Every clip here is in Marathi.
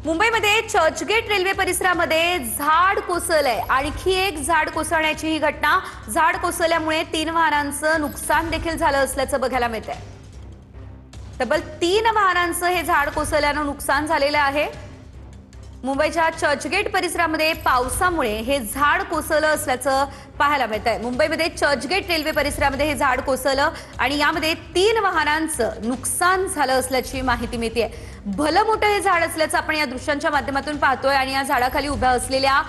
मुंबईमध्ये चर्चगेट रेल्वे परिसरामध्ये झाड कोसळलंय। आणखी एक झाड कोसळण्याची ही घटना। झाड कोसळल्यामुळे 3 वाहनांचं नुकसान देखील झालं असल्याचं बघायला मिळतंय। तब्बल 3 वाहनांचं हे झाड कोसळल्यानं नुकसान झालेलं आहे। मुंबईच्या चर्चगेट परिसरामध्ये पावसामुळे हे झाड कोसळलं असल्याचं पाहायला मिळतंय। मुंबईमध्ये चर्चगेट रेल्वे परिसरामध्ये हे झाड कोसळलं आणि यामध्ये 3 वाहनांचं नुकसान झालं असल्याची माहिती मिळतेय। भलं मोठं हे झाड असल्याचं आपण या दृश्यांच्या माध्यमातून पाहतोय आणि या झाडाखाली उभ्या असलेल्या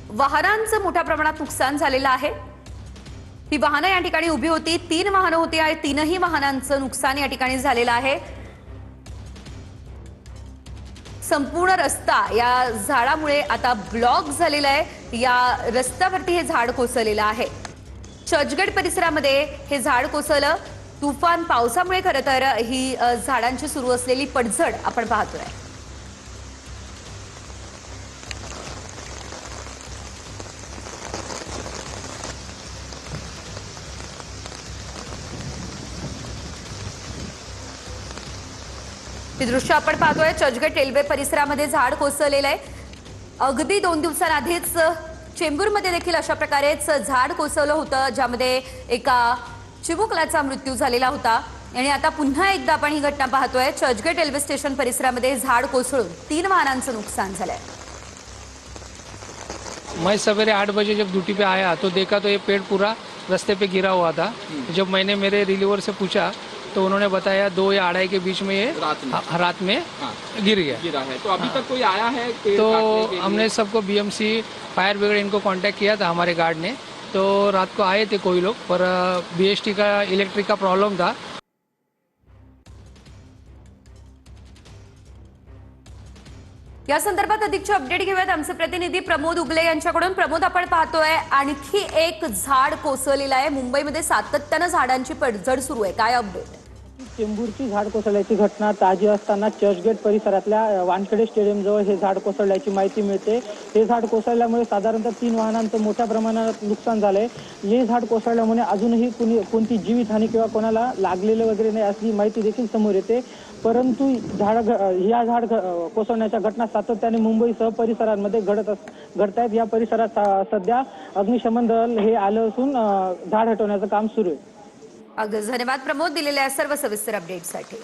वाहनांचं मोठ्या प्रमाणात नुकसान झालेलं आहे। ही वाहनं या ठिकाणी उभी होती, 3 वाहनं होती आणि 3ही वाहनांचं नुकसान या ठिकाणी झालेलं आहे। संपूर्ण रस्ता या झाडामुळे आता ब्लॉक झालेला आहे। या रस्त्यावरती हे झाड कोसळलेलं आहे। चर्चगेट परिसरामध्ये हे झाड कोसळलं। तुफान पावसामुळे खरं तर ही झाडांची सुरू असलेली पडझड आपण पाहतोय। हे दृश्य आपण पाहतोय। चर्चगेट रेल्वे परिसरामध्ये झाड कोसळलेलं आहे। अगदी 2 दिवसांआधीच चेंबूरमध्ये देखील अशा प्रकारेच झाड कोसळलं होतं, ज्यामध्ये एका चिमुकल्याचा मृत्यू झालेला होता। आणि आता पुन्हा एकदा आपण ही घटना पाहतोय। चर्चगेट रेल्वे स्टेशन परिसरामध्ये झाड कोसळून 3 वाहनांचं नुकसान झालंय। मैं सवेरे 8 बजे जब ड्यूटी पे आया तो देखा तो ये पेड़ पूरा रास्ते पे गिरा हुआ था। जब मैंने मेरे रिलीवर से पूछा तो उन्होंने बताया 2 या 2:30 के बीच में ये रात में गिरा है। तो अभी तक कोई आया है तो हमने सबको बीएमसी फायर ब्रिगेड इनको कांटेक्ट किया था हमारे गार्ड ने। तो रात को आए थे कोई लोग, पर बीएसटी का इलेक्ट्रिक का प्रॉब्लम था। या संदर्भात अधिकचे अपडेट घेऊयात आमचे प्रतिनिधी प्रमोद उगले यांच्याकडून। प्रमोद, आपण पाहतोय आणखी एक झाड कोसळलेलं आहे। मुंबईमध्ये सातत्यानं झाडांची पडझड सुरू आहे, काय अपडेट? चेंबूरची झाड कोसळल्याची घटना ताजी असताना चर्चगेट परिसरातल्या वानखेडे स्टेडियम जवळ हे झाड कोसळल्याची माहिती मिळते। हे झाड कोसळल्यामुळे साधारणतः 3 वाहनांचं मोठ्या प्रमाणात नुकसान झालंय। हे झाड कोसळल्यामुळे अजूनही कोणती जीवितहानी किंवा कोणाला लागलेलं वगैरे नाही अशी माहिती देखील समोर येते। परंतु या झाड कोसळण्याच्या घटना सातत्याने मुंबईसह परिसरांमध्ये घडत आहेत। या परिसरात सध्या अग्निशमन दल हे आलं असून झाड हटवण्याचं काम सुरू आहे। धन्यवाद प्रमोद, दिलेल्या सर्व सविस्तर अपडेटसाठी।